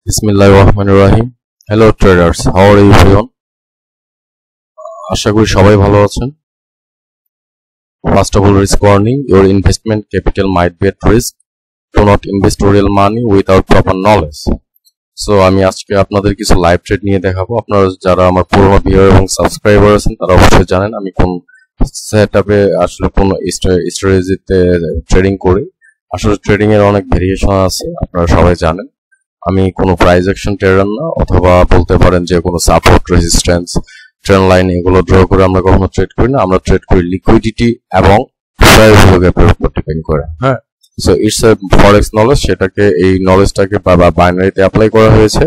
Bismillahirrahmanirrahim. Hello traders, how are you everyone? আশা করি সবাই ভালো আছেন। First of all, risk warning: your investment capital might be at risk. Do not invest real money without proper knowledge. So আমি আজকে আপনাদের কিছু live trade নিয়ে দেখাবো। আপনারা যারা আমার পুরনো ভিউয়ার এবং সাবস্ক্রাইবার আছেন তারা অবশ্যই জানেন আমি কোন সেটআপে আসলে কোন স্ট্র্যাটেজিতে ট্রেডিং করি। আসলে ট্রেডিং এর অনেক ভেরিয়েশন আছে, আপনারা সবাই জানেন। আমি কোনো প্রাইস অ্যাকশন ট্রেডার না, অথবা বলতে পারেন যে কোনো সাপোর্ট, রেজিস্ট্যান্স, ট্রেন্ড লাইন এগুলো ড্র করে আমরা কখনো ট্রেড করি না। আমরা ট্রেড করি লিকুইডিটি এবং ফেয়ার ভ্যালু গ্যাপের উপর ডিপেন্ড করে। হ্যাঁ, so it's a forex knowledge, সেটাকে এই নলেজটাকে বা বাইনারিতে অ্যাপ্লাই করা হয়েছে।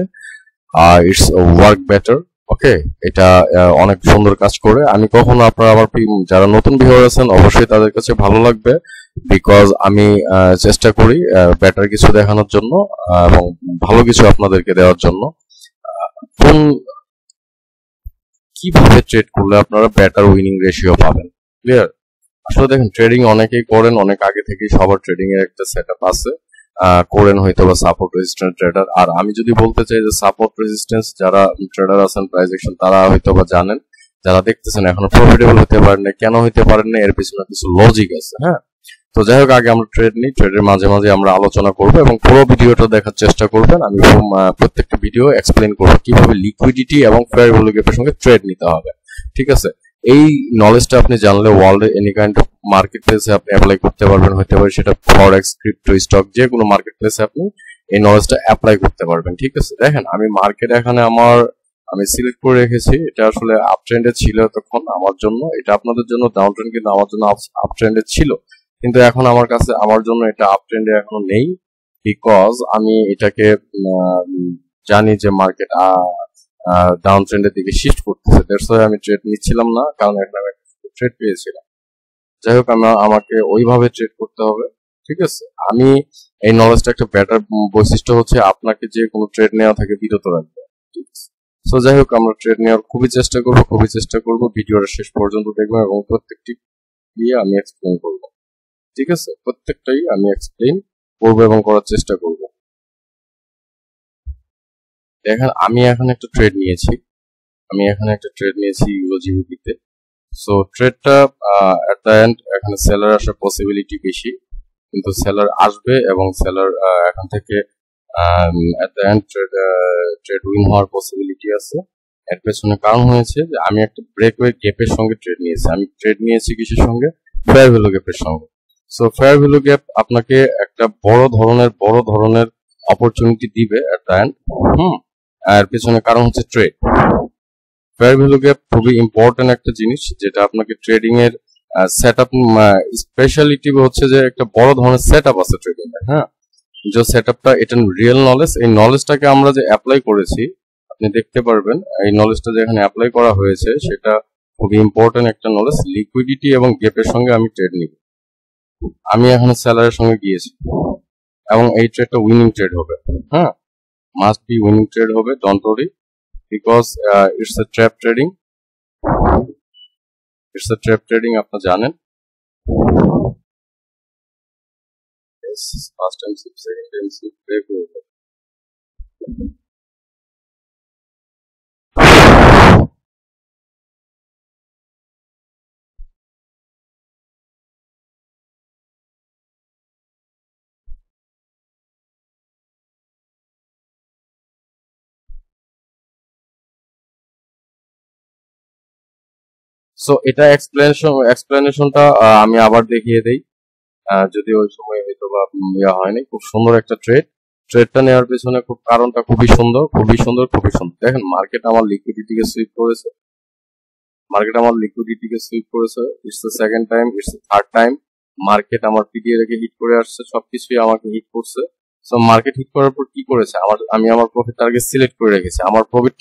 It's work better. ওকে, এটা অনেক সুন্দর কাজ করে। আমি কখনো আপনারা আমার যারা নতুন ভিউয়ার আছেন অবশ্যই তাদের কাছে ভালো লাগবে, বিকজ আমি চেষ্টা করি বেটার কিছু দেখানোর জন্য এবং ভালো কিছু আপনাদেরকে দেওয়ার জন্য। কোন কিভাবে ট্রেড করলে আপনারা বেটার উইনিং রেশিও পাবেন, ক্লিয়ার? আসলে দেখেন, ট্রেডিং অনেকেই করেন, অনেক আগে থেকেই সবার ট্রেডিং এর একটা সেটআপ আছে। করেন হয়তো বা সাপোর্ট রেজিস্ট্যান্স ট্রেডার। আর আমি যদি বলতে চাই যে সাপোর্ট রেজিস্ট্যান্স যারা ট্রেডার আছেন প্রাইস অ্যাকশন, তারা হয়তো বা জানেন। যারা দেখতেছেন এখনো প্রফিটেবল হতে পারেন না, কেন হইতে পারেন না এর পিছনে কিছু লজিক আছে। হ্যাঁ, তো যাই হোক, আগে আমরা ট্রেড নিই, ট্রেডের মাঝে মাঝে আমরা আলোচনা করবো এবং পুরো ভিডিওটা দেখার চেষ্টা করবেন। আমি প্রত্যেকটা ভিডিও এক্সপ্লেইন করবো কিভাবে লিকুইডিটি এবং ফেয়ার ভ্যালু গ্যাপের সঙ্গে ট্রেড নিতে হবে। ঠিক আছে, এই নলেজটা আপনি জানলে ওয়ার্ল্ডে এনি কাইন্ড অফ মার্কেট প্লেসে আপনি অ্যাপ্লাই করতে পারবেন। হতে পারে সেটা ফরেক্স, ক্রিপ্টো, স্টক, যে কোনো মার্কেট প্লেসে আপনি এই নলেজটা অ্যাপ্লাই করতে পারবেন। ঠিক আছে, দেখেন আমি মার্কেট এখানে আমি সিলেক্ট করে রেখেছি। এটা আসলে আপ ট্রেন্ডে ছিল তখন আমার জন্য, এটা আপনাদের জন্য ডাউন ট্রেন্ড, কিন্তু আমার জন্য আপ ট্রেন্ডে ছিল। কিন্তু এখন আমার জন্য এটা আপ ট্রেন্ডে এখনো নেই, বিকজ আমি এটাকে জানি যে মার্কেট ডাউন ট্রেন্ডের দিকে শিফট করতেছে। দ্যাটস ওয়াই আমি ট্রেড নিচ্ছিলাম না, কারণ এখন আমি ট্রেড পেয়েছিলাম। যাই হোক, আমাকে ওইভাবে ট্রেড করতে হবে। ঠিক আছে, আমি এই নলেজটা একটা বেটার বৈশিষ্ট্য হচ্ছে আপনাকে যে কোনো ট্রেড নেওয়া থেকে বিরত রাখবে। ঠিক আছে, সো যাই হোক, আমরা ট্রেড নেওয়ার খুবই চেষ্টা করবো। ভিডিওটা শেষ পর্যন্ত দেখবো এবং প্রত্যেকটি দিয়ে আমি এক্সপ্লেইন করবো। ঠিক আছে, প্রত্যেকটাই আমি এক্সপ্লেইন করবো এবং করার চেষ্টা করবো। দেখেন, আমি এখানে একটা ট্রেড নিয়েছি ইউজিবিতে। সো ট্রেডটা এট দ্য এন্ড এখানে সেলার আসার পসিবিলিটি বেশি, কিন্তু সেলার আসবে এবং সেলার এখান থেকে at the end trade win হওয়ার পসিবিলিটি আছে। এর পেছনে কারণ হয়েছে যে আমি একটা ব্রেকওয়ে গ্যাপের সঙ্গে ট্রেড নিয়েছি। আমি ট্রেড নিয়েছি কিসের সঙ্গে? ফেয়ার ভ্যালু গ্যাপের সঙ্গে। সো ফেয়ার ভ্যালু গ্যাপ আপনাকে একটা বড় ধরনের অপরচুনিটি দিবে এট দ্য এন্ড। এর পেছনে কারণ হচ্ছে ট্রেড। ফেয়ার ভ্যালু গ্যাপ খুবই ইম্পর্টেন্ট একটা জিনিস, যেটা আপনাকে ট্রেডিং এর সেটআপ, স্পেশালিটি হচ্ছে যে একটা বড় ধরনের সেটআপ আছে ট্রেডিং এর। হ্যাঁ, যে সেটআপটা, এটা রিয়েল নলেজ। এই নলেজটাকে আমরা যে অ্যাপ্লাই করেছি, আপনি দেখতে পারবেন এই নলেজটা যে এখানে অ্যাপ্লাই করা হয়েছে সেটা খুবই ইম্পর্টেন্ট একটা নলেজ। লিকুইডিটি এবং গ্যাপের সঙ্গে আমি ট্রেড নিব। আমি এখানে সেলারের সঙ্গে গিয়েছি এবং এই ট্রেডটা উইনিং ট্রেড হবে। হ্যাঁ, মাস্ট বি উইনিং ট্রেড হবে, don't worry, because it's a trap trading. আপনারা জানেন। First time sweep, second time sweep, break হয়ে যাবে। সো এটা এক্সপ্লেনেশনটা আমি আবার দেখিয়ে দেই, যদি ওই সময় হয়তো বা ইয়া হয়নি। খুব সুন্দর একটা ট্রেডটা নেওয়ার পেছনে কারণটা খুবই সুন্দর। দেখেন, মার্কেট আমার লিকুইডিটিকে সুইপ করেছে। It's the second time, it's the third time. Market আমার পিডিএ রেখে হিট করে আসছে, সবকিছুই আমাকে হিট করছে। সো মার্কেট হিট করার পর কি করেছে, আমি আমার প্রফিট টার্গেট সিলেক্ট করে রেখেছি। আমার প্রফিট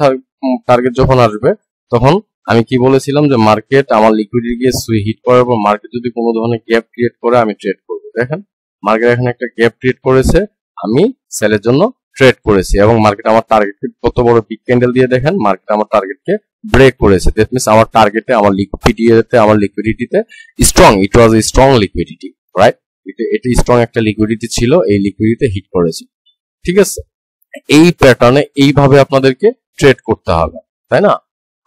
টার্গেট যখন আসবে তখন আমি কি বলেছিলাম যে মার্কেট আমার লিকুইডিটিকে হিট করার পর মার্কেট যদি কোনো ধরনের গ্যাপ ক্রিয়েট করে আমি ট্রেড করব। দেখেন, মার্কেট এখানে একটা গ্যাপ ক্রিয়েট করেছে, আমি সেলের জন্য ট্রেড করেছি এবং মার্কেট আমার টার্গেটকে কত বড় বিগ ক্যান্ডেল দিয়ে, দেখেন মার্কেট আমার টার্গেটকে ব্রেক করেছে। দ্যাট মিন্স আমার টার্গেটে, আমার লিকুইডিটিতে strong, it was a strong liquidity, right? এটা স্ট্রং একটা লিকুইডিটি ছিল, এই লিকুইডিটিতে হিট করেছে। ঠিক আছে, এই প্যাটার্নে এইভাবে আপনাদেরকে ট্রেড করতে হবে, তাই না?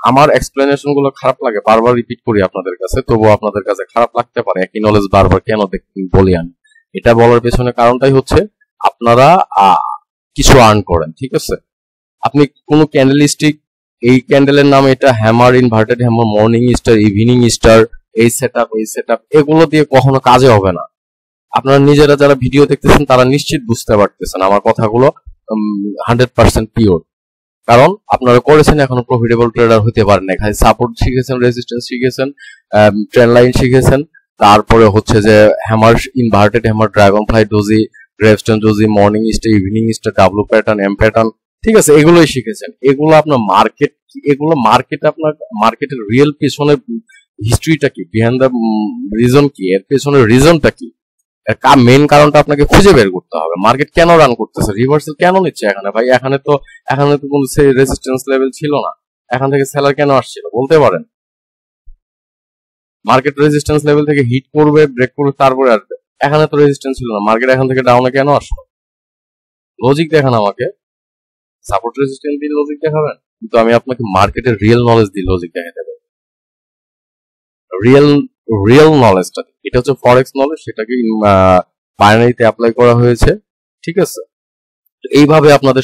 আমার এক্সপ্লেনেশন গুলো খারাপ লাগে, বারবার রিপিট করি আপনাদের কাছে, তবুও আপনাদের কাছে খারাপ লাগতে পারে। একই নলেজ বারবার কেন বলি আমি? এটা বলার পেছনে কারণটাই হচ্ছে আপনারা কিছু আর্ন করেন, ঠিক আছে? আপনি কোনো ক্যান্ডেলস্টিক, এই ক্যান্ডেলের নাম এটা hammer, inverted hammer, morning star, evening star, এই সেটআপ এই সেটআপ, এগুলো দিয়ে কখনো কাজে হবে না। আপনারা নিজেরা যারা ভিডিও দেখতেছেন তারা নিশ্চিত বুঝতে পারতেছেন আমার কথাগুলো 100% পিওর। কারণ আপনারা করেছেন, এখনো প্রফিটেবল ট্রেডার হতে পারেন না। খালি সাপোর্ট শিখেছেন, রেজিস্ট্যান্স শিখেছেন, ট্রেন্ড লাইন শিখেছেন, তারপরে হচ্ছে যে hammer, inverted hammer, dragonfly doji, gravestone doji, morning star, evening star, W pattern, M pattern, ঠিক আছে? এগুলোই শিখেছেন। এগুলো আপনার মার্কেট, এগুলো মার্কেট, আপনার মার্কেটের রিয়েল পেছনে হিস্ট্রিটা কি, বিহাইন্ড দ্য রিজন কি, এর পেছনে রিজনটা কি, মেইন কারণটা আপনাকে খুঁজে বের করতে হবে। মার্কেট কেন রান করতেছে, রিভার্সাল কেন নিচ্ছে এখানে? ভাই এখানে তো কোনো রেজিস্ট্যান্স লেভেল ছিল না, এখান থেকে সেলার কেন আসছিল বলতে পারেন? মার্কেট রেজিস্ট্যান্স লেভেল থেকে হিট করবে, ব্রেক করবে, তারপরে আসবে। এখানে তো রেজিস্ট্যান্স ছিল না, মার্কেট এখান থেকে ডাউনে কেন আসলো? লজিক দেখান আমাকে। সাপোর্ট রেজিস্ট্যান্স দিয়ে লজিক দেখাবেন, কিন্তু আমি আপনাকে মার্কেটের রিয়েল নলেজ দিয়ে লজিক দেখাতে পারি। রিয়েল নলেজটা, এটা হচ্ছে ফরেক্স নলেজ, সেটাকে বাইনারিতে অ্যাপ্লাই করা হয়েছে, ঠিক আছে? এইভাবে আপনাদের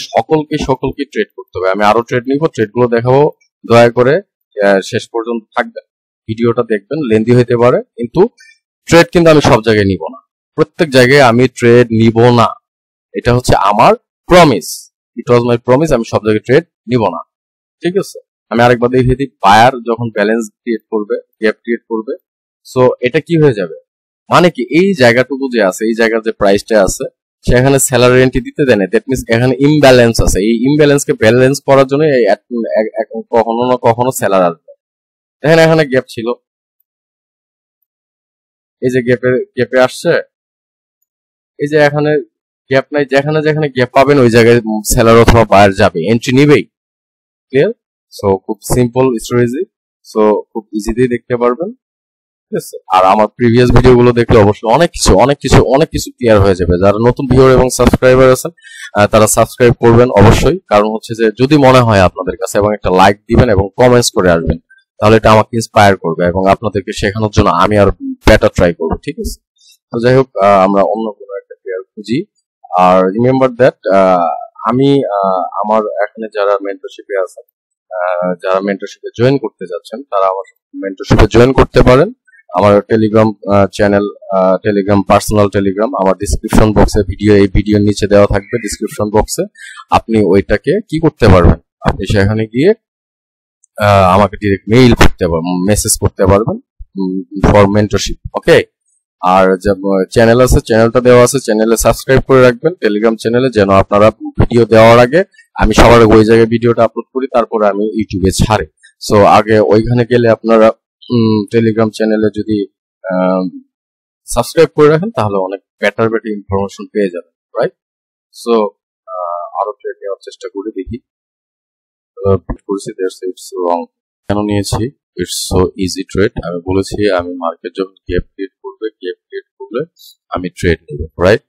সকলকে ট্রেড করতে হবে। আমি আরো ট্রেড নিব, ট্রেড গুলো দেখাবো, দয়া করে শেষ পর্যন্ত থাকবেন, ভিডিওটা দেখবেন। লেন্দি হইতে পারে, কিন্তু ট্রেড কিন্তু আমি সব জায়গায় নিব না, প্রত্যেক জায়গায় আমি ট্রেড নিব না। এটা হচ্ছে আমার প্রমিস, ইট ওয়াজ মাই প্রমিস, আমি সব জায়গায় ট্রেড নিব না, ঠিক আছে? আমি আরেকবার দেখিয়ে দিই, বায়ার যখন ব্যালেন্স ক্রিয়েট করবে, গ্যাপ ক্রিয়েট করবে, সো এটা কি হয়ে যাবে, মানে কি এই জায়গাটুকু যে আছে, এই জায়গার যে প্রাইসটা আছে, সেখানে সেলার এন্ট্রি দিতে দেয় না। দ্যাট মিনস এখানে ইমব্যালেন্স আছে, এই ইমব্যালেন্সকে ব্যালেন্স করার জন্য কখনো না কখনো সেলার আসবে। দেখেন এখানে গ্যাপ ছিল, এই যে গ্যাপে আসছে, এই যে এখানে গ্যাপ নাই, যেখানে যেখানে গ্যাপ পাবেন ওই জায়গায় সেলার অথবা বায়ার যাবে, এন্ট্রি নিবেই। ক্লিয়ার? সো খুব সিম্পল স্ট্র্যাটেজি, সো খুব ইজিলি দেখতে পারবেন, ঠিক আছে? আর আমার প্রিভিয়াস ভিডিওগুলো দেখলে অবশ্যই অনেক কিছু ক্লিয়ার হয়ে যাবে। যারা নতুন ভিউয়ার এবং সাবস্ক্রাইবার আছেন তারা সাবস্ক্রাইব করবেন অবশ্যই, কারণ হচ্ছে যে যদি মনে হয় আপনাদের কাছে, এবং একটা লাইক দিবেন এবং কমেন্টস করে আসবেন, তাহলে এটা আমাকে ইন্সপায়ার করবে এবং আপনাদেরকে শেখানোর জন্য আমি আর বেটার ট্রাই করবো, ঠিক আছে? তো যাই হোক, আমরা অন্য কোনো একটা প্লেয়ার খুঁজি। আর রিমেম্বার দ্যাট, আমি আমার এখানে যারা মেন্টরশিপে আছেন, যারা মেন্টরশিপে জয়েন করতে যাচ্ছেন, তারা আমার মেন্টরশিপে জয়েন করতে পারেন। আমার Telegram channel, Telegram personal Telegram আমার ডিসক্রিপশন বক্সে, এই ভিডিওর নিচে দেওয়া থাকবে ডিসক্রিপশন বক্সে। আপনি ওইটাকে কি করতে পারবেন, আপনি সেখানে গিয়ে আমাকে ডিরেক্ট মেইল করতে পারবেন, মেসেজ করতে পারবেন ফর মেন্টরশিপ, ওকে? আর চ্যানেল আছে, চ্যানেলটা দেওয়া আছে, চ্যানেলে সাবস্ক্রাইব করে রাখবেন টেলিগ্রাম চ্যানেলে, যেন আপনারা ভিডিও দেওয়ার আগে, আমি সবার ওই জায়গায় ভিডিওটা আপলোড করি, তারপরে আমি ইউটিউবে ছাড়ি। সো আগে ওইখানে গেলে আপনারা টেলিগ্রাম চ্যানেলে যদি সাবস্ক্রাইব করে রাখেন, তাহলে অনেক বেটার ইনফরমেশন পেয়ে যাবেন, রাইট? সো আরো ট্রেড নেওয়ার চেষ্টা করে দেখি। কেন নিয়েছি? It's so easy trade. আমি বলেছি আমি মার্কেট যখন গ্যাপ ক্রিয়েট করবে আমি ট্রেড নেব, রাইট?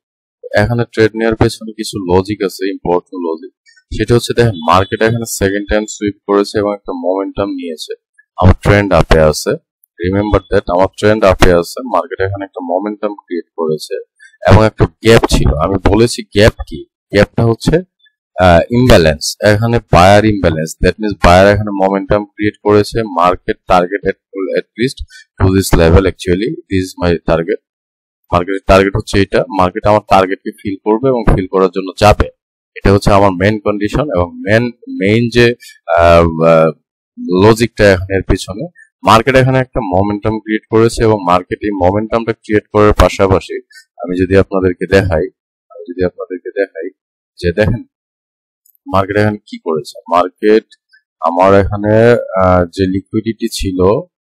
এখানে ট্রেড নেওয়ার পেছনে কিছু লজিক আছে, ইম্পর্টেন্ট লজিক। সেটা হচ্ছে দেখেন, মার্কেট এখানে সেকেন্ড টাইম সুইপ করেছে এবং একটা মোমেন্টাম নিয়েছে, আমার ট্রেন্ড আপে আছে। রিমেম্বার দ্যাট, আমার ট্রেন্ড আপে আছে, মার্কেট এখানে একটা মোমেন্টাম ক্রিয়েট করেছে এবং একটা গ্যাপ ছিল। আমি বলেছি গ্যাপ কি, গ্যাপটা হচ্ছে ইমব্যালেন্স, এখানে buyer imbalance, that means buyer এখানে মোমেন্টাম ক্রিয়েট করেছে। Market target at least to this level, actually this is my target. মার্কেটের টার্গেট হচ্ছে এটা, মার্কেট আমার টার্গেটকে ফিল করবে এবং ফিল করার জন্য যাবে, এটা হচ্ছে আমার মেইন কন্ডিশন। এবং মেইন যে লজিকটা এখানে এর পিছনে, মার্কেট এখানে একটা মোমেন্টাম ক্রিয়েট করেছে এবং মার্কেট এই মোমেন্টামটা ক্রিয়েট করার পাশাপাশি আমি যদি আপনাদেরকে দেখাই যে দেখেন মার্কেট এখানে কি করেছে। মার্কেট আমার এখানে যে লিকুইডিটি ছিল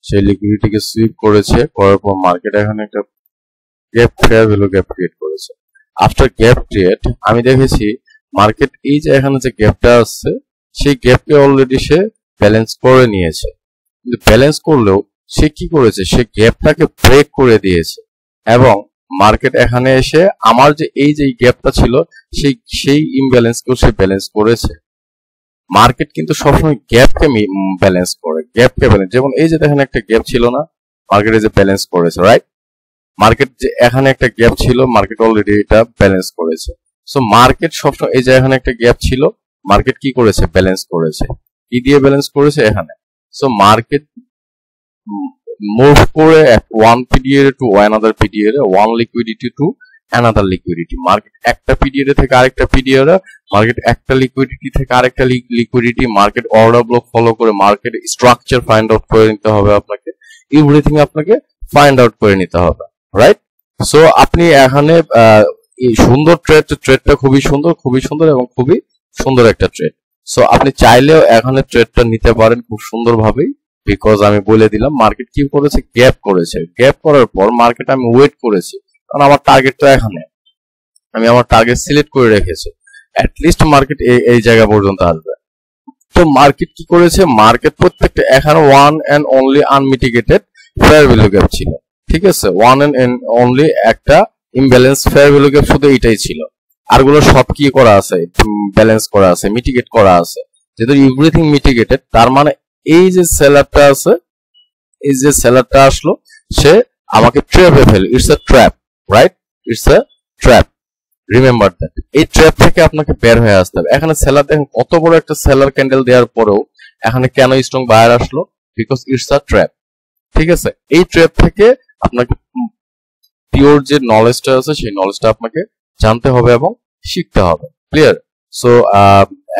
সেই লিকুইডিটিকে সুইপ করেছে, করার পর মার্কেট এখানে একটা gap, fair value gap create করেছে। আফটার গ্যাপ ক্রিয়েট আমি দেখেছি মার্কেট এই যে এখানে যে গ্যাপটা আসছে, সেই গ্যাপকে অলরেডি সে ব্যালেন্স করে নিয়েছে, কিন্তু ব্যালেন্স করলেও সে কি করেছে, সে গ্যাপটাকে ব্রেক করে দিয়েছে এবং মার্কেট এখানে এসে আমার যে এই যে গ্যাপটা ছিল সেই সেই ইমব্যালেন্সকেও সে ব্যালেন্স করেছে। মার্কেট কিন্তু সবসময় গ্যাপকে ব্যালেন্স করে, গ্যাপকে ব্যালেন্স, যেমন এই যে দেখেন একটা গ্যাপ ছিল না, মার্কেটে যে ব্যালেন্স করেছে, রাইট? মার্কেট যে এখানে একটা গ্যাপ ছিল, মার্কেট অলরেডি এটা ব্যালেন্স করেছে। সো মার্কেট সবসময় এই যে এখানে একটা গ্যাপ ছিল, মার্কেট কি করেছে? ব্যালেন্স করেছে। কি দিয়ে ব্যালেন্স করেছে? এখানে। সো মার্কেট মুভ করে one PDA to another PDA, one liquidity to another liquidity. Market একটা পিডিএ থেকে আরেকটা পিডিএ, মার্কেট একটা লিকুইডিটি থেকে আরেকটা liquidity, market order block follow করে মার্কেট স্ট্রাকচার ফাইন্ড আউট করে নিতে হবে আপনাকে, এভরিথিং আপনাকে ফাইন্ড আউট করে নিতে হবে, রাইট? সো আপনি এখানে এই সুন্দর ট্রেডটা খুবই সুন্দর, খুবই সুন্দর এবং খুবই সুন্দর একটা ট্রেড। সো আপনি চাইলেও এখানে ট্রেডটা নিতে পারেন খুব সুন্দরভাবেই, বিকজ আমি বলে দিলাম মার্কেট কি করেছে? গ্যাপ করেছে। গ্যাপ করার পর মার্কেট আমি ওয়েট করেছি, কারণ আমার টার্গেট তো এখানে, আমি আমার টার্গেট সিলেক্ট করে রেখেছি, অ্যাটলিস্ট মার্কেট এই জায়গা পর্যন্ত আসবে। তো মার্কেট কি করেছে? মার্কেট প্রত্যেকটা এখানে one and only unmitigated fair value gap ছিল, ঠিক আছে? ওয়ান এন্ড অনলি একটা ইমব্যালেন্স ফেয়ার ভ্যালু গ্যাপ, শুধু এটাই ছিল। আরগুলো সব কি করা আছে? ব্যালেন্স করা আছে, মিটিগেট করা আছে। যেহেতু এভরিথিং মিটিগেটেড, তার মানে এই যে সেলারটা আছে, এই যে সেলারটা আসলো, সে আমাকে ট্র্যাপে ফেলে। It's a trap, right? It's a trap, remember that. এই ট্র্যাপ থেকে আপনাকে বের হয়ে আসতে হবে। এখানে সেলার দেখেন কত বড় একটা সেলার ক্যান্ডেল দেওয়ার পরেও এখানে কেন স্ট্রং বায়ার আসলো? বিকজ ইটস আ ট্র্যাপ, ঠিক আছে? এই ট্র্যাপ থেকে আপনাকে পিওর যে নলেজটা আছে সেই নলেজটা আপনাকে জানতে হবে এবং শিখতে হবে। ক্লিয়ার? সো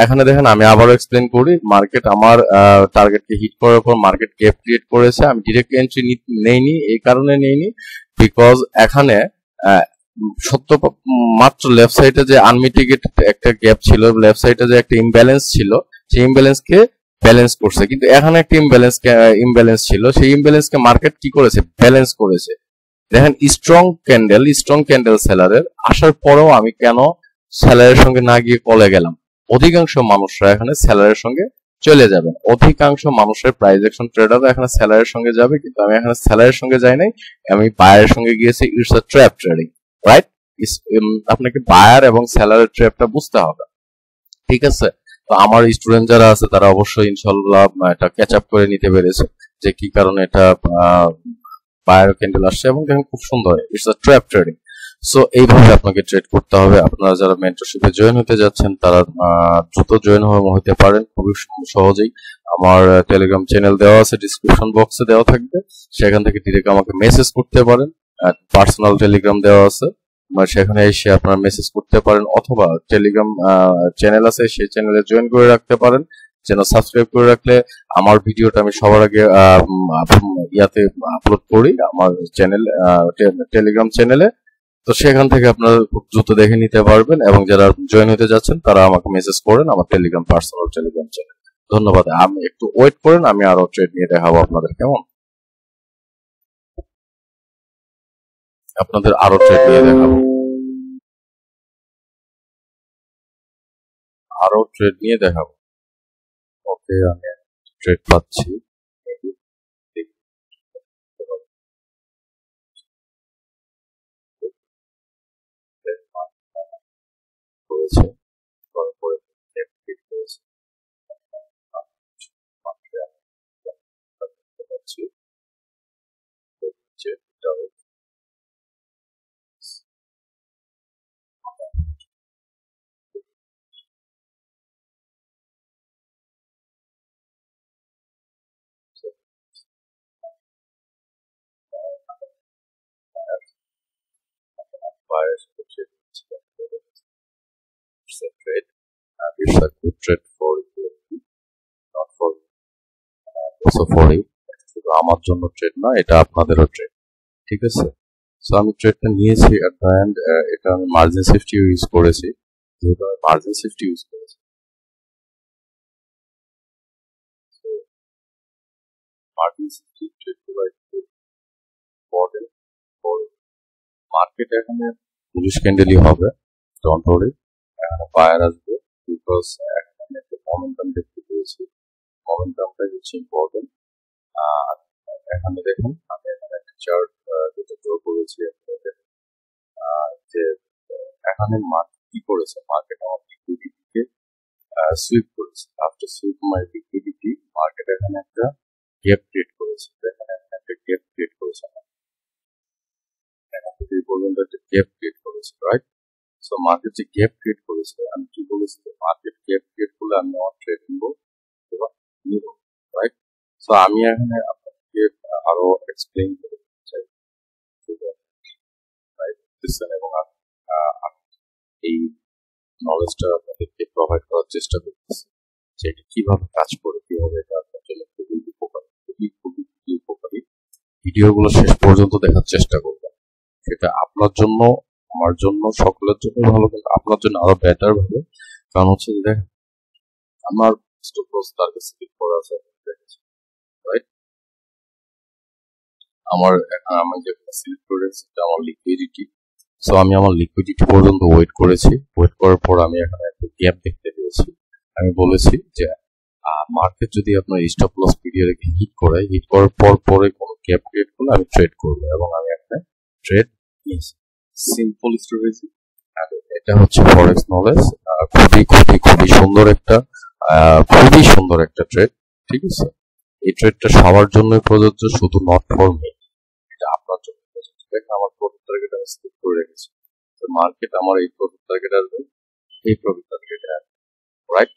এখানে দেখেন আমি আবারও এক্সপ্লেন করি। মার্কেট আমার টার্গেটকে হিট করার পর মার্কেট গ্যাপ ক্রিয়েট করেছে। আমি ডিরেক্ট এন্ট্রি নেইনি, এই কারণে নেইনি বিকজ এখানে সত্য মাত্র লেফট সাইডে যে আনমিটিগেটেড একটা গ্যাপ ছিল, লেফট সাইডে যে একটা ইমব্যালেন্স ছিল, সেই ইমব্যালেন্সকে ব্যালেন্স করছে। কিন্তু এখানে একটা ইমব্যালেন্স ছিল, সেই ইমব্যালেন্সকে মার্কেট কি করেছে? ব্যালেন্স করেছে। দেখেন স্ট্রং ক্যান্ডেল সেলারের আসার পরেও আমি কেন সেলারের সঙ্গে না গিয়ে কলে গেলাম? অধিকাংশ মানুষরা এখানে সেলারের সঙ্গে চলে যাবেন, অধিকাংশ মানুষের প্রাইস অ্যাকশন ট্রেডাররা এখানে সেলারের সঙ্গে যাবে, কিন্তু আমি এখানে সেলারের সঙ্গে যাই নাই, আমি বায়ারের সঙ্গে গিয়েছি। It's a trap trading, right? আপনাকে বায়ার এবং সেলারের ট্র্যাপটা বুঝতে হবে, ঠিক আছে? তো আমার স্টুডেন্ট যারা আছে তারা অবশ্যই ইনশাল্লাহ এটা ক্যাচ আপ করে নিতে পেরেছে যে কি কারণে এটা বায়ার ক্যান্ডেল আসছে, এবং দেখেন খুব সুন্দর, it's a trap trading. So এইভাবে আপনাকে ট্রেড করতে হবে। আপনারা যারা মেন্টরশিপে জয়েন হতে যাচ্ছেন তারা দ্রুত জয়েন হতে পারেন খুবই সহজেই। আমার টেলিগ্রাম চ্যানেল দেওয়া আছে, ডিসক্রিপশন বক্সে দেওয়া থাকবে, সেখান থেকে ডিরেক্ট আমাকে মেসেজ করতে পারেন। পার্সোনাল টেলিগ্রাম দেওয়া আছে, সেখানে এসে আপনারা মেসেজ করতে পারেন, অথবা টেলিগ্রাম চ্যানেল আছে সেই চ্যানেলে জয়েন করে রাখতে পারেন, যেন সাবস্ক্রাইব করে রাখলে আমার ভিডিওটা আমি সবার আগে ইয়াতে আপলোড করি আমার চ্যানেল, টেলিগ্রাম চ্যানেলে। তো সেখান থেকে আপনারা খুব দ্রুত দেখে নিতে পারবেন, এবং যারা জয়েন হতে যাচ্ছেন তারা আমাকে মেসেজ করেন আমার টেলিগ্রাম পার্সোনাল টেলিগ্রাম চ্যানেল। ধন্যবাদ। আমি একটু ওয়েট করেন, আমি আরো ট্রেড নিয়ে দেখাবো আপনাদের, কেমন? আপনাদের আরো ট্রেড নিয়ে দেখাবো, আরো ট্রেড নিয়ে দেখাবো। ওকে, আমি ট্রেড পাচ্ছি। করেছে, তারপরে ক্লিক করেছে, পাচ্ছি যে এটাও buyers trade, it's a trade, and it's a good trade for you, not for also for you. শুধু আমার জন্য ট্রেড না, এটা আপনাদেরও ট্রেড, ঠিক আছে? সো আমি ট্রেডটা নিয়েছি এট দ্য এন্ড, এটা আমি মার্জিন সেফটি ইউজ করেছি, যেহেতু আমি মার্জিন সেফটি ইউজ করেছি, মার্জিন সেফটি ট্রেড গুলো একটু ইম্পর্টেন্ট ফর মার্কেট। এখানে বুলিশ ক্যান্ডেলই হবে, ডোন্ট ওয়ারি, এখানে বায়ার আসবে, বিকজ এখানে একটা মোমেন্টাম দেখতে পেয়েছি, মোমেন্টামটাই হচ্ছে ইম্পর্টেন্ট। আর এখানে দেখুন আমি এখানে একটা চার্ট যেটা ড্র করেছি, এখানে মার্কেট কি করেছে, মার্কেট আমার লিকুইডিটিকে সুইপ করেছে। আফটার সুইপ মাই লিকুইডিটি, মার্কেট এখানে একটা গ্যাপ ক্রিয়েট করেছে। এখানে একটা গ্যাপ ক্রিয়েট করেছে, এখান থেকে এই পর্যন্ত একটা গ্যাপ ক্রিয়েট করেছে, রাইট? সো মার্কেট যে গ্যাপ ক্রিয়েট করেছে, আমি কি বলেছি যে মার্কেট গ্যাপ ক্রিয়েট করলে আমি আমার ট্রেড নিব এবং নিব, রাইট? সো আমি এখানে আপনাকে আরো এক্সপ্লেইন করতে চাই, ঠিক আছে? রাইট, এবং এই নলেজটা আপনাদেরকে প্রোভাইড করার চেষ্টা করতেছি যে এটা কিভাবে কাজ করে, কিভাবে এটা আপনার জন্য খুবই উপকারী, খুবই উপকারী। ভিডিওগুলো শেষ পর্যন্ত দেখার চেষ্টা করবেন, সেটা আপনার জন্য, আমার জন্য, সকলের জন্য ভালো, কিন্তু আপনার জন্য আরো বেটার ভাবে। কারণ হচ্ছে যে দেখেন, আমার স্টপ লস টার্গেট সেট করা আছে, রাইট? আমার আমি যেটা সিলেক্ট করেছি সেটা আমার লিকুইডিটি। সো আমি আমার লিকুইডিটি পর্যন্ত ওয়েট করেছি, ওয়েট করার পর আমি এখানে একটা গ্যাপ দেখতে পেয়েছি। আমি বলেছি যে মার্কেট যদি আপনার স্টপ লস পিরিয়ডকে হিট করে, হিট করার পর পরে কোনো গ্যাপ ক্রিয়েট করলে আমি ট্রেড করবো, এবং আমি একটা ট্রেড নিয়েছি। সিম্পল স্ট্র্যাটেজি, এটা হচ্ছে ফরেক্স নলেজ। খুবই খুবই খুবই সুন্দর একটা খুবই সুন্দর একটা ট্রেড, ঠিক আছে? এই ট্রেডটা সবার জন্য প্রযোজ্য, শুধু নট ফর মি, এটা আপনার জন্য প্রযোজ্য। দেখেন আমার প্রফিট টার্গেট আমি সেট করে রেখেছি, তো মার্কেট আমার এই প্রফিট টার্গেট আসবে, এই প্রফিট টার্গেটে আসবে, রাইট?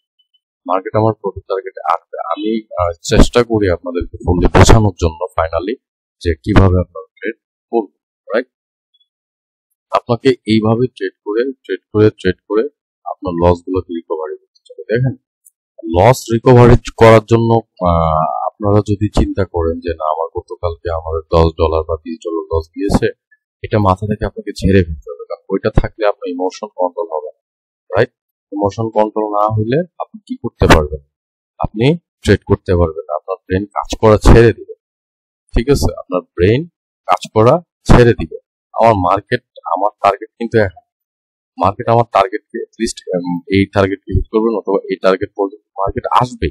মার্কেট আমার প্রফিট টার্গেটে আসবে। আমি চেষ্টা করি আপনাদেরকে ফুললি বোঝানোর জন্য ফাইনালি যে কিভাবে আপনারা ট্রেড করবেন, রাইট? আপনাকে এইভাবে ট্রেড করে আপনার লস গুলোকে রিকভারি করতে হবে। দেখেন, লস রিকভারি করার জন্য আপনারা যদি চিন্তা করেন যে না, আমার গতকালকে আমার $10 বা $20 লস দিয়েছে, এটা মাথা থেকে আপনাকে ঝেড়ে ফেলতে হবে, কারণ ওইটা থাকলে আপনার ইমোশন কন্ট্রোল হবে, রাইট? ইমোশন কন্ট্রোল না হলে আপনি কি করতে পারবেন? আপনি ট্রেড করতে পারবেন, আপনার ব্রেন কাজ করা ছেড়ে দিবে, ঠিক আছে? আপনার ব্রেন কাজ করা ছেড়ে দিবে। আমার টার্গেট কিন্তু এখন, মার্কেট আমার টার্গেটকে লিস্ট এই টার্গেটকে হিট করবেন, অথবা এই টার্গেট পর্যন্ত মার্কেট আসবে,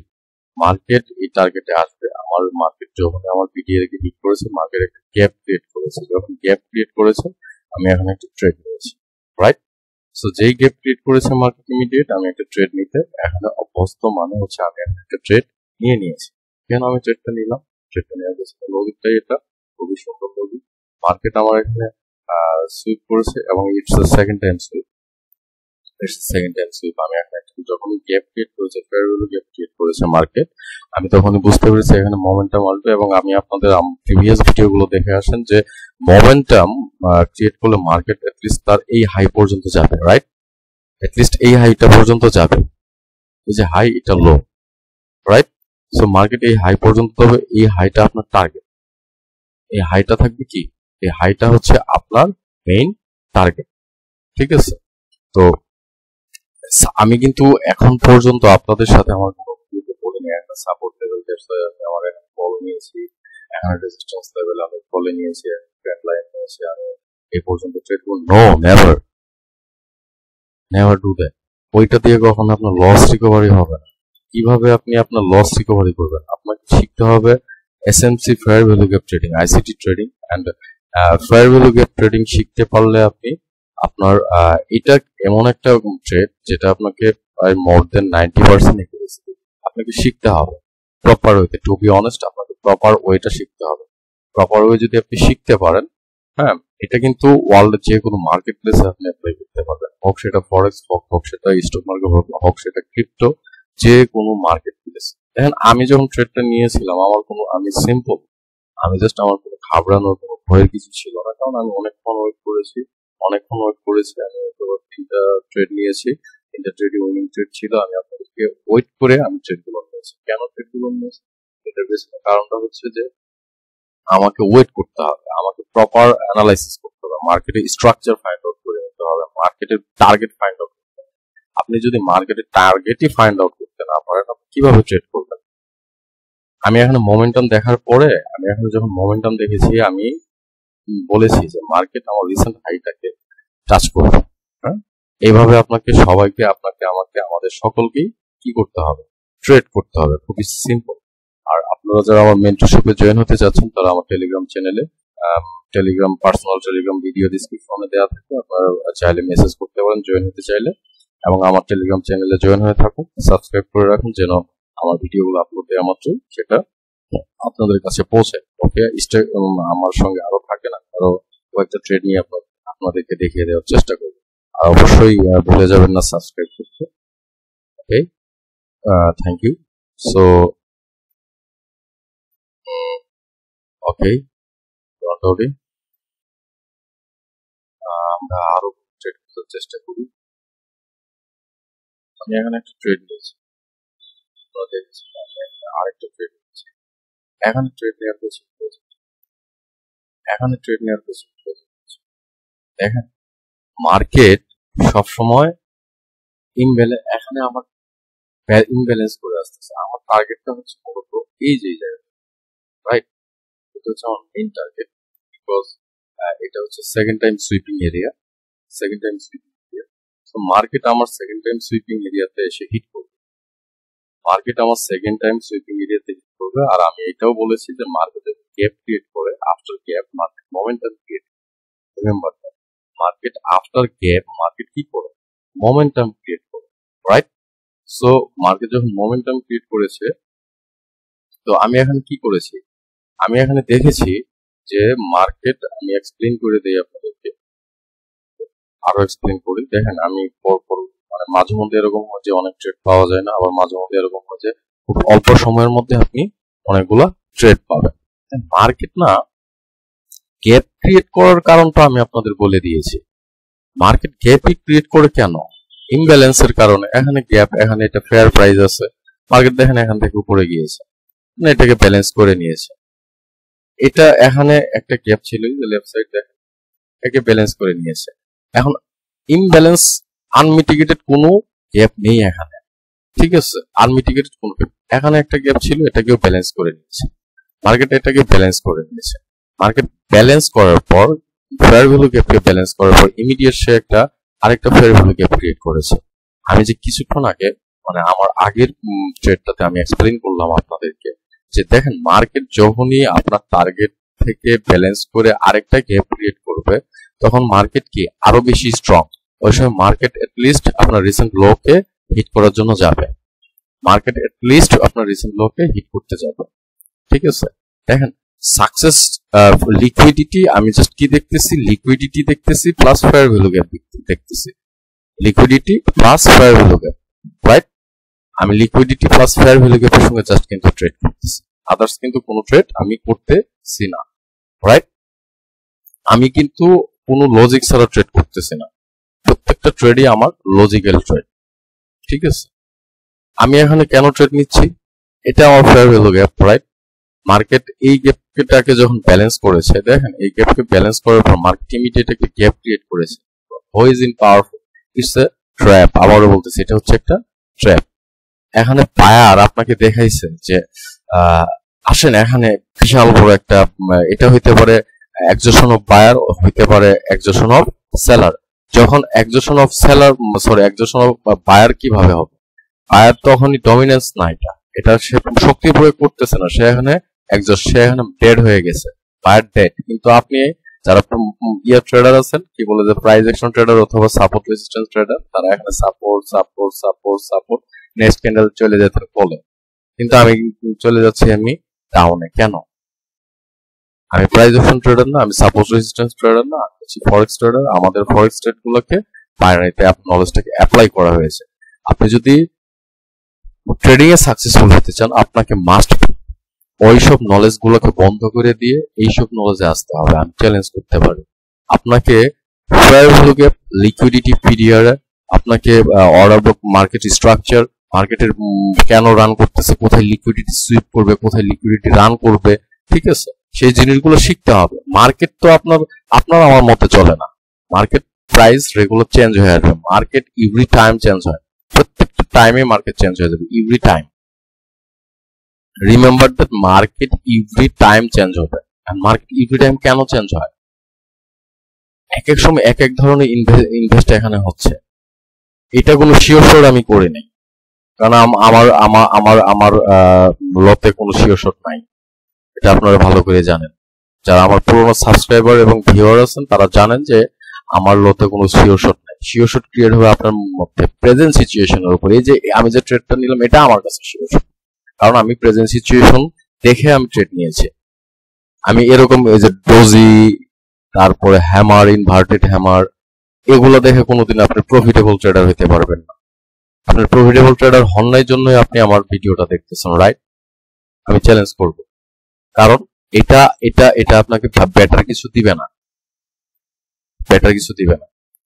মার্কেট এই টার্গেটে আসবে। আমার মার্কেট যখন আমার পিডিএ কে হিট করেছে, মার্কেট একটা গ্যাপ ক্রিয়েট করেছে, যখন গ্যাপ ক্রিয়েট করেছে আমি এখন একটা ট্রেড নিয়েছি, রাইট? সো যেই গ্যাপ ক্রিয়েট করেছে মার্কেট ইমিডিয়েট আমি একটা ট্রেড নিতে এখানে অভ্যস্ত, মানে হচ্ছে আমি একটা ট্রেড নিয়েছি। কেন আমি ট্রেডটা নিলাম? ট্রেডটা নেওয়ার পেছনে লজিকটাই এটা, খুবই সুন্দর লজিক। মার্কেট আমার এখানে সুইপ করেছে এবং it's the second time sweep, আমি এখন যখন গ্যাপ ক্রিয়েট করেছে, ফেয়ার ভ্যালু গ্যাপ ক্রিয়েট করেছে মার্কেট, আমি তখনই বুঝতে পেরেছি এখানে মোমেন্টাম আসবে। এবং আমি আপনাদের প্রিভিয়াস ভিডিওগুলো দেখে আসেন যে মোমেন্টাম ক্রিয়েট করলে মার্কেট অ্যাটলিস্ট তার এই হাই পর্যন্ত যাবে, রাইট? অ্যাটলিস্ট এই হাইটা পর্যন্ত যাবে, এই যে হাই এটা লো, রাইট? সো মার্কেট এই হাই পর্যন্ত হবে, এই হাইটা আপনার টার্গেট, এই হাইটা থাকবে কি, এই হাইটা হচ্ছে আপনার মেইন টার্গেট, ঠিক আছে? তো আমি কিন্তু এখন পর্যন্ত আপনাদের সাথে আমার কোনো ভিডিওতে বলিনি একটা সাপোর্ট লেভেল, আমি আমার এখন ফলো নিয়েছি, এখন রেজিস্ট্যান্স লেভেল আমি ফলো নিয়েছি, ট্রেন্ড লাইন নিয়েছি, আমি এই পর্যন্ত ট্রেড করব। No, never do that. ওইটা দিয়ে কখনো আপনার লস রিকভারি হবে না। কিভাবে আপনি আপনার লস রিকভারি করবেন? আপনাকে শিখতে হবে SMC, fair value gap trading, ICT trading and fair value gap trading শিখতে পারলে আপনি আপনার এটা এমন একটা ট্রেড যেটা আপনাকে প্রায় মোর দেন 90% একুরেসি আপনাকে শিখতে হবে প্রপার ওয়েতে। টু বি অনেস্ট, আপনাকে প্রপার ওয়েটা শিখতে হবে। প্রপার ওয়ে যদি আপনি শিখতে পারেন, হ্যাঁ, এটা কিন্তু ওয়ার্ল্ডের যে কোনো মার্কেট প্লেসে আপনি অ্যাপ্লাই করতে পারবেন, হোক সেটা ফরেক্স হোক সেটা স্টক মার্কেট হোক সেটা ক্রিপ্টো, যে কোনো মার্কেট প্লেস। দেখেন, আমি যখন ট্রেডটা নিয়েছিলাম আমি সিম্পল, আমি জাস্ট আমার কোনো ঘাবড়ানোর কোনো ভয়ের কিছু ছিল না, কারণ আমি অনেকক্ষণ ওয়েট করেছি। আমি 3টা ট্রেড নিয়েছি, 3টা ট্রেড উইনিং ট্রেড ছিল। আমি আপনাদেরকে ওয়েট করে আমি ট্রেডগুলো নিয়েছি। কেন ট্রেডগুলো নিয়েছি? এটার পেছনে কারণটা হচ্ছে যে আমাকে ওয়েট করতে হবে, আমাকে প্রপার অ্যানালাইসিস করতে হবে, মার্কেটের স্ট্রাকচার ফাইন্ড আউট করে নিতে হবে, মার্কেটের টার্গেট ফাইন্ড আউট করতে হবে। আপনি যদি মার্কেটের টার্গেটই ফাইন্ড আউট করতে না পারেন, আপনি কিভাবে ট্রেড করবেন? আমি এখানে মোমেন্টাম দেখার পরে, আমি এখানে যখন মোমেন্টাম দেখেছি, আমি বলেছি যে মার্কেট আমার রিসেন্ট হাইটাকে টাচ করবে। হ্যাঁ, এইভাবে আপনাকে সবাইকে, আপনাকে, আমাকে, আমাদের সকলকেই কি করতে হবে? ট্রেড করতে হবে। খুবই সিম্পল। আর আপনারা যারা আমার মেন্টরশিপে জয়েন হতে চাচ্ছেন, তারা আমার টেলিগ্রাম চ্যানেলে টেলিগ্রাম, পার্সোনাল টেলিগ্রাম ভিডিও ডিসক্রিপশনে দেওয়া থাকে, আপনারা চাইলে মেসেজ করতে পারেন জয়েন হতে চাইলে, এবং আমার টেলিগ্রাম চ্যানেলে জয়েন হয়ে থাকুন, সাবস্ক্রাইব করে রাখুন যেন আমার ভিডিওগুলো আপলোড দেওয়া মাত্রই সেটা আপনাদের কাছে পৌঁছায়। ওকে, আমার সঙ্গে আরো থাকেন, আরো কয়েকটা ট্রেড নিয়ে আপনাদেরকে দেখিয়ে দেওয়ার চেষ্টা করব। আর অবশ্যই ভুলে যাবেন না সাবস্ক্রাইব করতে। ওকে, থ্যাংক ইউ। সো ওকে, আমরা আরো ট্রেড করার চেষ্টা করি। আমি এখানে একটা ট্রেড নিয়েছি, আরেকটা ট্রেড নিয়েছি। এখানে ট্রেড নেওয়ার পেছনে দেখেন মার্কেট সবসময় এখানে আমার ইমব্যালেন্স করে আসতেছে। আমার টার্গেটটা হচ্ছে মূলত এই যে জায়গা, রাইট? এটা হচ্ছে আমার মেইন টার্গেট, বিকজ এটা হচ্ছে সেকেন্ড টাইম সুইপিং এরিয়া। তো মার্কেট আমার সেকেন্ড টাইম সুইপিং এরিয়াতে এসে হিট করবে। আর আমি এটাও বলেছি যে মার্কেটে গ্যাপ ক্রিয়েট করে, after gap market momentum create. Remember that, market after gap market কি করে? মোমেন্টাম ক্রিয়েট করে, রাইট? সো মার্কেট যখন মোমেন্টাম ক্রিয়েট করেছে, তো আমি এখানে কি করেছি? আমি এখানে দেখেছি যে মার্কেট, আমি এক্সপ্লেইন করে দিই আপনাদেরকে, আরো এক্সপ্লেইন করি। দেখেন আমি মানে মাঝে মধ্যে এরকম হয় যে অনেক ট্রেড পাওয়া যায় না, আবার মাঝে মধ্যে এরকম হয় যে খুব অল্প সময়ের মধ্যে আপনি অনেকগুলা ট্রেড পাবেন। মার্কেট না গ্যাপ ক্রিয়েট করার কারণটা আমি আপনাদের বলে দিয়েছি। মার্কেট গ্যাপই ক্রিয়েট করে কেন? ইমব্যালেন্সের কারণে। এখানে গ্যাপ, এখানে এটা ফেয়ার প্রাইস আছে, মার্কেট দেখেন এখান থেকে উপরে গিয়েছে, এটাকে ব্যালেন্স করে নিয়েছে। এটা এখানে একটা গ্যাপ ছিল, লেফট সাইড দেখেন, এটাকে ব্যালেন্স করে নিয়েছে। এখন ইমব্যালেন্স, আনমিটিগেটেড কোনো গ্যাপ নেই এখানে, ঠিক আছে? আনমিটিগেটেড কোনো গ্যাপ, এখানে একটা গ্যাপ ছিল, এটাকেও ব্যালেন্স করে নিয়েছে। মার্কেট এটাকে ব্যালেন্স করে নিয়েছে। মার্কেট ব্যালেন্স করার পর, ফেয়ার ভ্যালু গ্যাপকে ব্যালেন্স করার পর ইমিডিয়েট সে আরেকটা ফেয়ার ভ্যালু গ্যাপ ক্রিয়েট করেছে। আমি যে কিছুক্ষণ আগে, মানে আমার আগের ট্রেডটাতে আমি এক্সপ্লেইন করলাম আপনাদেরকে যে দেখেন মার্কেট যখনই আপনার টার্গেট থেকে ব্যালেন্স করে আরেকটা গ্যাপ ক্রিয়েট করবে, তখন মার্কেট কি আরো বেশি স্ট্রং। ওই সময় মার্কেট এটলিস্ট আপনার রিসেন্ট লোকে হিট করার জন্য যাবে। হিট করতে যাবে, ঠিক আছে? দেখেন সাকসেস লিকুইডিটি, আমি জাস্ট কি দেখতেছি? লিকুইডিটি দেখতেছি প্লাস ফেয়ার ভ্যালু গ্যাপ দেখতেছি। Liquidity plus fair value gap, right? আমি লিকুইডিটি প্লাস ফেয়ার ভ্যালু গ্যাপের সঙ্গে জাস্ট কিন্তু ট্রেড করতেছি, আদার্স কিন্তু কোনো ট্রেড আমি করতেছি না, রাইট? আমি কিন্তু কোনো লজিক ছাড়া ট্রেড করতেছি না। প্রত্যেকটা ট্রেডই আমার লজিক্যাল ট্রেড, ঠিক আছে? আমি এখানে কেন ট্রেড নিচ্ছি? এটা আমার fair value gap, right? Market এই গ্যাপটাকে যখন ব্যালেন্স করেছে, দেখেন এই গ্যাপকে ব্যালেন্স করার পর মার্কেট ইমিডিয়েট একটা গ্যাপ ক্রিয়েট করেছে। Who is in powerful? It's a trap. আবারও বলতেছি, এটা হচ্ছে একটা ট্র্যাপ। এখানে বায়ার আপনাকে দেখাইছে যে আসেন এখানে বিশাল বড় একটা, এটা হইতে পারে এক্সজেশন অফ বায়ার, হইতে পারে এক্সজেশন অফ সেলার। যখন এক্সজেশন অফ বায়ার কিভাবে হবে? বায়ার তখনই ডমিনেন্স না, এটা সে শক্তি প্রয়োগ করতেছে না, সে এখানে ডেড হয়ে গেছে, বায়ার ডেড। কিন্তু আপনি যারা ট্রেডার আছেন, কি বলে যে প্রাইস অ্যাকশন ট্রেডার অথবা সাপোর্ট রেজিস্ট্যান্স ট্রেডার, তারা এখানে সাপোর্ট নেক্সট ক্যান্ডেল চলে যেতে বলে, কিন্তু আমি চলে যাচ্ছি আমি ডাউনে। কেন? আমি প্রাইস অ্যাকশন ট্রেডার না, আমি সাপোর্ট রেজিস্ট্যান্স ট্রেডার না, আমি হচ্ছি ফরেক্স ট্রেডার। আমাদের ফরেক্স ট্রেড গুলোকে বাইনারিতে নলেজটাকে অ্যাপ্লাই করা হয়েছে। আপনি যদি ট্রেডিং এ সাকসেসফুল হতে চান, আপনাকে মাস্ট ওইসব নলেজ গুলোকে বন্ধ করে দিয়ে এইসব নলেজে আসতে হবে। আমি চ্যালেঞ্জ করতে পারি আপনাকে। Fair value gap, liquidity period, আপনাকে অর্ডার বুক, মার্কেট স্ট্রাকচার, মার্কেটের কেন রান করতেছে, কোথায় লিকুইডিটি সুইপ করবে, কোথায় লিকুইডিটি রান করবে, ঠিক আছে? সেই জিনিসগুলো শিখতে হবে। মার্কেট তো আপনার আমার মতে চলে না। মার্কেট প্রাইস রেগুলার চেঞ্জ হয়ে আসবে, মার্কেট এভরি টাইম চেঞ্জ হয়, প্রত্যেকটা টাইমে মার্কেট চেঞ্জ হয়ে যাবে, every time. Remember that, market every time change হবে। মার্কেট এভরি টাইম কেন চেঞ্জ হয়? এক এক সময় এক এক ধরনের ইনভেস্ট এখানে হচ্ছে, এটা কোনো শিওর আমি করি নাই, কারণ আমার লতে কোনো শিওর নাই, এটা আপনারা ভালো করে জানেন। যারা আমার পুরোনো সাবস্ক্রাইবার এবং ভিউয়ার আছেন তারা জানেন যে আমার লোতে কোনো শিওর শট নাই। শিওর শট ক্রিয়েট হবে আপনার মধ্যে প্রেজেন্ট সিচুয়েশনের উপর। এই যে আমি যে ট্রেডটা নিলাম এটা আমার কাছে শিওর শট, কারণ আমি প্রেজেন্ট সিচুয়েশন দেখে আমি ট্রেড নিয়েছি। আমি এরকম এই যে ডোজি, তারপরে হ্যামার, ইনভার্টেড হ্যামার, এগুলো দেখে কোনোদিন আপনি প্রফিটেবল ট্রেডার হতে পারবেন না। আপনার প্রফিটেবল ট্রেডার হন নাই জন্যই আপনি আমার ভিডিওটা দেখতেছেন, রাইট? আমি চ্যালেঞ্জ করব, কারণ এটা এটা এটা আপনাকে বেটার কিছু দিবে না, বেটার কিছু দিবে না।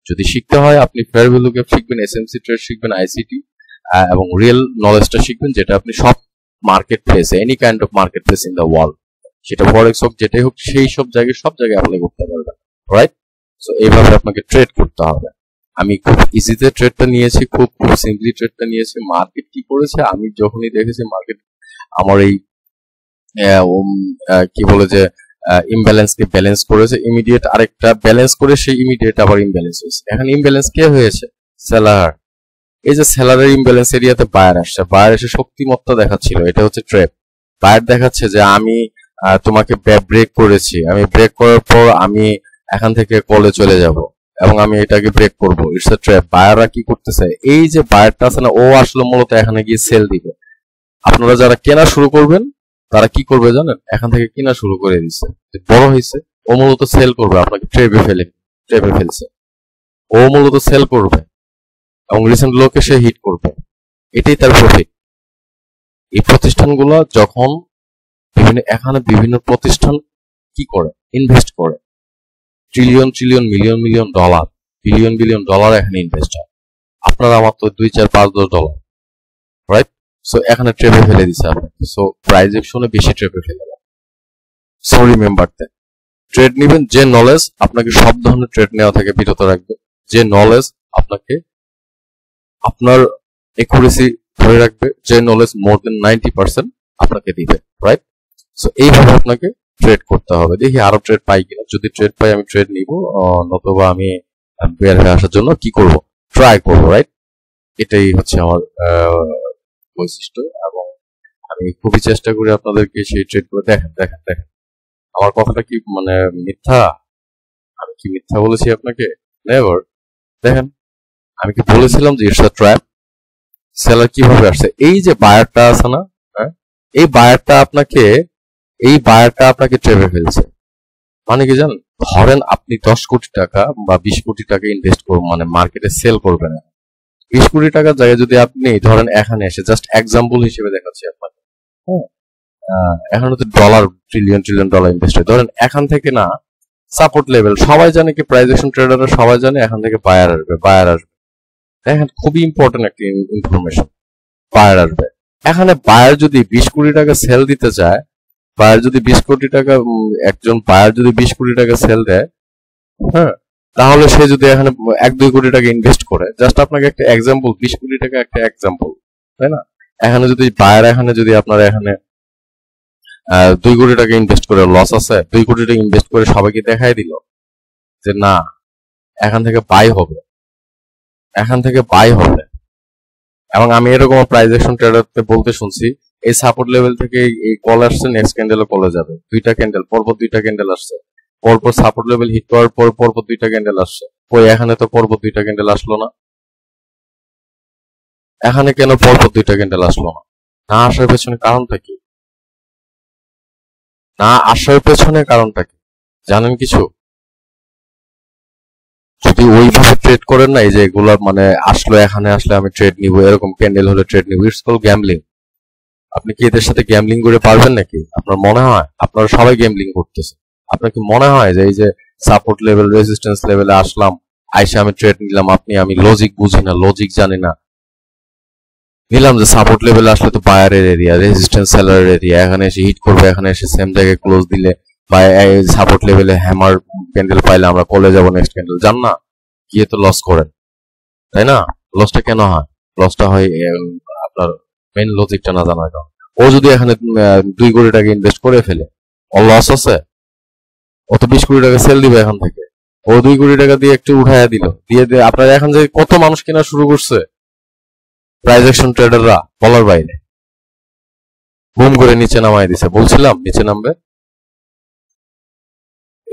যদি শিখতে হয় আপনি ফেয়ার ভ্যালু গ্যাপ শিখবেন, এসএমসি ট্রেড শিখবেন, আইসিটি এবং রিয়েল নলেজটা শিখবেন, যেটা আপনি সব মার্কেট প্লেসে, any kind of market place in the world, সেটা ফরেক্স হোক যেটাই হোক, সেই সব জায়গায় অ্যাপ্লাই করতে পারবেন, রাইট? সো এইভাবে আপনাকে ট্রেড করতে হবে। আমি খুব ইজিতে ট্রেডটা নিয়েছি, খুব সিম্পলি ট্রেডটা নিয়েছি। মার্কেট কি করেছে, আমি যখনই দেখেছি মার্কেট আমার এই কি বলে যে ইমব্যালেন্সকে ব্যালেন্স করেছে, ইমিডিয়েট আরেকটা ব্যালেন্স করে সেই ইমিডিয়েট আবার ইমব্যালেন্স হয়েছে। এখন ইমব্যালেন্স কে হয়েছে? সেলার। এই যে সেলারের ইমব্যালেন্স এরিয়াতে বায়ার আসছে, বায়ার এসে শক্তিমত্তা দেখাচ্ছিল, এটা হচ্ছে ট্র্যাপ। বায়ার দেখাচ্ছে যে আমি তোমাকে ব্রেক করেছি, আমি ব্রেক করার পর আমি এখান থেকে কলে চলে যাব এবং আমি এটাকে ব্রেক করব, ইটস আ ট্র্যাপ। বায়াররা কি করতেছে, এই যে বায়ারটা আছে না, ও আসলে মূলত এখানে গিয়ে সেল দিবে। আপনারা যারা কেনা শুরু করবেন তারা কি করবে জানেন, এখান থেকে কেনা শুরু করে দিচ্ছে, বড় হয়েছে, ও মূলত সেল করবে, আপনাকে ট্রেপে ফেলছে, ও মূলত সেল করবে এবং রিসেন্ট লোকে সে হিট করবে, এটাই তার প্রফিট। এই প্রতিষ্ঠানগুলো যখন এখানে বিভিন্ন প্রতিষ্ঠান কি করে, ইনভেস্ট করে, trillion trillion million million dollar, billion billion dollar এখানে ইনভেস্ট হয়। আপনারা মাত্র 2, 4, 5, 10 ডলার, রাইট? সো এখানে ট্রেপে ফেলে দিচ্ছে আপনাকে। সো প্রাইস অ্যাকশনে বেশি ট্রেপে ফেলে দেয়। সো রিমেম্বার দ্যাট, ট্রেড নেবেন যে নলেজ আপনাকে সব ধরনের ট্রেড নেওয়া থেকে বিরত রাখবে, যে নলেজ আপনাকে আপনার একুরেসি ধরে রাখবে, যে নলেজ মোর দেন 90% আপনাকে দিবে, রাইট? সো এইভাবে আপনাকে ট্রেড করতে হবে। দেখি আরো ট্রেড পাই কিনা, যদি ট্রেড পাই আমি ট্রেড নিব, নতুবা আমি বের হয়ে আসার জন্য কি করব, ট্রাই করবো, রাইট? এটাই হচ্ছে আমার বৈশিষ্ট্য এবং আমি খুবই চেষ্টা করি আপনাদেরকে সেই ট্রেড করে দেখেন দেখেন দেখেন আমার কথাটা কি মানে মিথ্যা? আমি কি মিথ্যা বলেছি আপনাকে? নেভার। দেখেন আমি কি বলেছিলাম যে ইটস আ ট্র্যাপ? সেলার কিভাবে আসছে, এই যে বায়ারটা আছে না, হ্যাঁ, এই বায়ারটা আপনাকে ট্রেপে ফেলছে। মানে কি জানেন, ধরেন আপনি 10 কোটি টাকা বা 20 কোটি টাকা ইনভেস্ট করবেন, মানে মার্কেটে সেল করবেন। 20 কোটি টাকার জায়গায় যদি আপনি ধরেন এখানে এসে, জাস্ট এক্সাম্পল হিসেবে দেখাচ্ছি আপনাকে, হ্যাঁ, এখানে তো dollar trillion trillion dollar invest হয়, ধরেন এখান থেকে না সাপোর্ট লেভেল সবাই জানে, কি প্রাইস অ্যাকশন ট্রেডাররা সবাই জানে এখান থেকে বায়ার আসবে। দেখেন খুবই ইম্পর্টেন্ট একটা ইনফরমেশন, বায়ার আসবে। এখানে বায়ার যদি 20 কোটি টাকা সেল দিতে চায়, বায়ার যদি 20 কোটি টাকা একজন বায়ার যদি 20 কোটি টাকা সেল দেয়, হ্যাঁ, তাহলে সে যদি এখানে 1-2 কোটি টাকা ইনভেস্ট করে, জাস্ট আপনাকে একটা এক্সাম্পল, 20 কোটি টাকা একটা এক্সাম্পল, তাই না? এখানে যদি বায়ার যদি আপনারা এখানে 2 কোটি টাকা ইনভেস্ট করে লস আছে, 2 কোটি টাকা ইনভেস্ট করে সবাইকে দেখাই দিল যে না, এখান থেকে বাই হবে, এখান থেকে বাই হবে। এবং আমি এরকম প্রাইস অ্যাকশন ট্রেডারতে বলতে শুনছি, এই সাপোর্ট লেভেল থেকে এই কল আসছে, নেক্সট ক্যান্ডেলে কলে যাবে, 2টা ক্যান্ডেল পরপর, 2টা ক্যান্ডেল আসছে, পরপর সাপোর্ট লেভেল হিট করার পর পরপর 2টা ক্যান্ডেল আসছে। ওই এখানে তো পরপর 2টা ক্যান্ডেল আসলো না, এখানে কেন পরপর 2টা ক্যান্ডেল আসলো না? না আসার পেছনে কারণটা কি? না আসার পেছনে কারণটা কি জানেন কিছু? যদি ওইভাবে ট্রেড করেন না, এই যে এগুলা মানে আসলো, এখানে আসলে আমি ট্রেড নিব, এরকম ক্যান্ডেল হলে ট্রেড নিব, ইটস কল গ্যাম্বলিং। আপনি কি এদের সাথে গ্যাম্বলিং করে পারবেন নাকি? আপনার মনে হয়? আপনারা সবাই গ্যাম্বলিং করতেছে। আপনার কি মনে হয় যে এই যে সাপোর্ট লেভেল, রেজিস্ট্যান্স লেভেলে আসলাম, আইসা আমি ট্রেড নিলাম, আমি লজিক বুঝি না, লজিক জানি না, নিলাম যে সাপোর্ট লেভেলে আসলে তো বায়ারের এরিয়া, রেজিস্ট্যান্স সেলারের এরিয়া, এখানে এসে হিট করবে, এখানে এসে সেম জায়গায় ক্লোজ দিলে বা সাপোর্ট লেভেলে হ্যামার ক্যান্ডেল পাইলে আমরা কলে যাবো নেক্সট ক্যান্ডেল, জান না গিয়ে তো লস করেন, তাই না? লসটা কেন হয়? লসটা হয় আপনার মেন লজিকটা না জানার কারণে। ও যদি এখানে 2 কোটি টাকা ইনভেস্ট করে ফেলে, ও লস আছে, ও তো 20 কোটি টাকা সেল দিবে এখান থেকে, ও 2 কোটি টাকা দিয়ে একটু উঠাইয়া দিল, দিয়ে আপনার এখন যে কত মানুষ কেনা শুরু করছে প্রাইস অ্যাকশন ট্রেডাররা বলার বাইরে, বুম করে নিচে নামাই দিছে, বলছিলাম নিচে নামবে।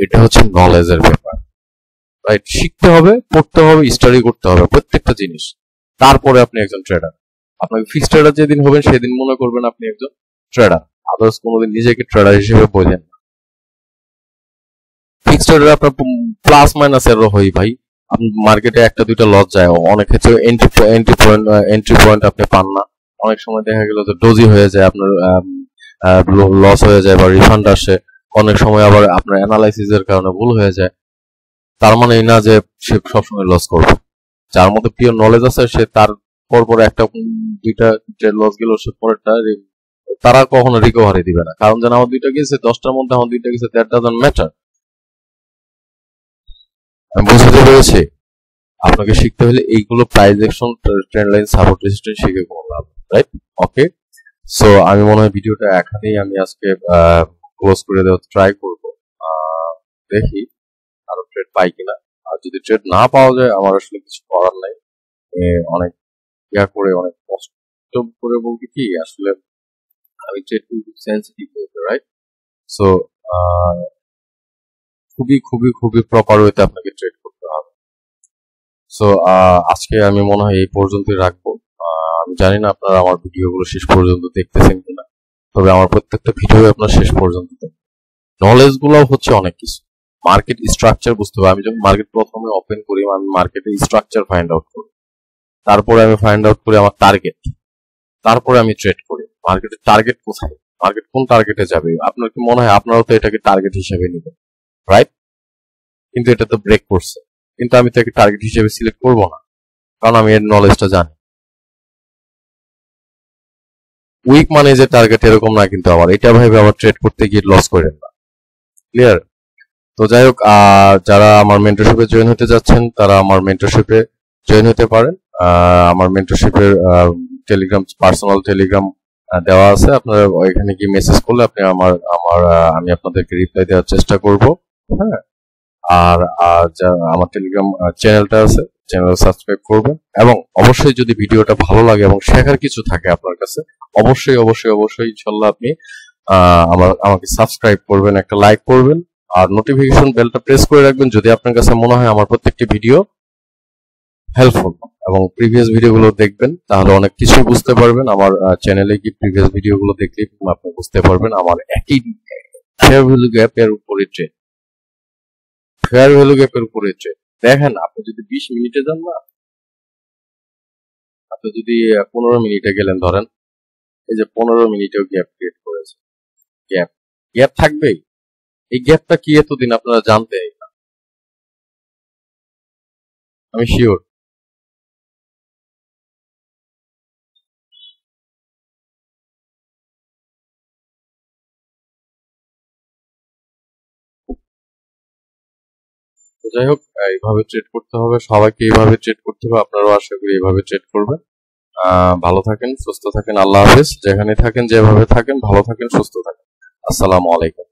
এটা হচ্ছে নলেজের ব্যাপার, রাইট? শিখতে হবে, পড়তে হবে, স্টাডি করতে হবে প্রত্যেকটা জিনিস, তারপরে আপনি একজন ট্রেডার। আপনাকে ফিক্সড ট্রেডার যেদিন হবেন সেদিন মনে করবেন আপনি একজন ট্রেডার, আদার্স কোনোদিন নিজেকে ট্রেডার হিসেবে বোঝেন না। ফিক্সড ট্রেডার আপনার প্লাস মাইনাস এরও হয় ভাই, আপনি মার্কেটে একটা দুইটা লস যায়, অনেক ক্ষেত্রে এন্ট্রি পয়েন্ট আপনি পান না, অনেক সময় দেখা গেল যে ডোজি হয়ে যায়, আপনার লস হয়ে যায় বা রিফান্ড আসে, অনেক সময় আবার আপনার অ্যানালাইসিসের কারণে ভুল হয়ে যায়। তার মানে এই না যে সে সবসময় লস করবে। যার মধ্যে পিওর নলেজ আছে সে তার পর একটা দুইটা লস গেল, সে পরেরটা তারা কখনো রিকভারি দিবে না, কারণ যেন আমার দুইটা গেছে 10টার মধ্যে আমার দুইটা গেছে, দ্যাট ডাজন্ট ম্যাটার। আমি বুঝতে পেরেছি। আপনাকে শিখতে হলে এইগুলো price action, trend line, support resistance শিখে কোনো লাভ, রাইট? ওকে, সো আমি মনে হয় ভিডিওটা এখানেই আমি আজকে ক্লোজ করে দেওয়ার ট্রাই করবো। দেখি আরো ট্রেড পাই কিনা, আর যদি ট্রেড না পাওয়া যায় আমার আসলে কিছু করার নাই। অনেক ইয়া করে, অনেক কষ্ট করে বলতে কি আসলে আমি ট্রেড খুব সেন্সিটিভ, রাইট? সো খুবই খুবই খুবই প্রপার ওয়েতে আপনাকে ট্রেড করতে হবে। সো আজকে আমি মনে হয় এই পর্যন্তই রাখবো। আমি জানি না আপনারা আমার ভিডিওগুলো শেষ পর্যন্ত দেখতেছেন কিনা, তবে আমার প্রত্যেকটা ভিডিও আপনার শেষ পর্যন্ত দেখবেন। নলেজ গুলো হচ্ছে অনেক কিছু, মার্কেট স্ট্রাকচার বুঝতে হবে। আমি যখন মার্কেট প্রথমে ওপেন করি আমি মার্কেটের স্ট্রাকচার ফাইন্ড আউট করি, তারপরে আমি ফাইন্ড আউট করি আমার টার্গেট, তারপরে আমি ট্রেড করি মার্কেটের টার্গেট কোথায়, মার্কেট কোন টার্গেটে যাবে। আপনার কি মনে হয় আপনারাও তো এটাকে টার্গেট হিসেবে নেবেন, রাইট? কিন্তু এটা তো ব্রেক করছে, কিন্তু আমি তো একে টার্গেট হিসেবে সিলেক্ট করবো না, কারণ আমি এর নলেজটা জানি। উইক মানে যে টার্গেট এরকম না, কিন্তু আবার এটা ভাবে আবার ট্রেড করতে গিয়ে লস করেন না। ক্লিয়ার? তো যাই হোক, যারা আমার মেন্টরশিপে জয়েন হতে যাচ্ছেন তারা আমার মেন্টরশিপে জয়েন হতে পারেন। আমার মেন্টরশিপের টেলিগ্রাম, পার্সোনাল টেলিগ্রাম দেওয়া আছে, আপনারা ওইখানে গিয়ে মেসেজ করলে আপনি আমি আপনাদেরকে রিপ্লাই দেওয়ার চেষ্টা করব। হ্যাঁ, আর আমার টেলিগ্রাম চ্যানেলটা আছে, চ্যানেল সাবস্ক্রাইব করবেন, এবং অবশ্যই যদি ভিডিওটা ভালো লাগে এবং শেখার কিছু থাকে আপনার কাছে, অবশ্যই অবশ্যই অবশ্যই ইনশাল্লাহ আপনি আমাকে সাবস্ক্রাইব করবেন, একটা লাইক করবেন, আর নোটিফিকেশন বেলটা প্রেস করে রাখবেন যদি আপনার কাছে মনে হয় আমার প্রত্যেকটি ভিডিও হেল্পফুল। এবং প্রিভিয়াস ভিডিওগুলো দেখবেন, তাহলে অনেক কিছু বুঝতে পারবেন। আমার চ্যানেলে কি প্রিভিয়াস ভিডিওগুলো দেখলে আপনি বুঝতে পারবেন আমার একই ফেয়ার ভ্যালু গ্যাপের উপরে ট্রেড, ফেয়ার ভ্যালু গ্যাপের উপরে ট্রেড। দেখেন আপনি যদি 20 মিনিটে যান না, আপনি যদি 15 মিনিটে গেলেন ধরেন, এই যে 15 মিনিটেও গ্যাপ ক্রিয়েট করেছে, গ্যাপ গ্যাপ থাকবেই। এই গ্যাপটা কি এতদিন আপনারা জানতে, আমি শিওর। যাই হোক, এইভাবে ট্রেড করতে হবে, সবাইকে এইভাবে ট্রেড করতে হবে। আপনারাও আশা করি এইভাবে ট্রেড করবেন। ভালো থাকেন, সুস্থ থাকেন, আল্লাহ হাফেজ। যেখানে থাকেন, যেভাবে থাকেন, ভালো থাকেন, সুস্থ থাকেন। আসসালামু আলাইকুম।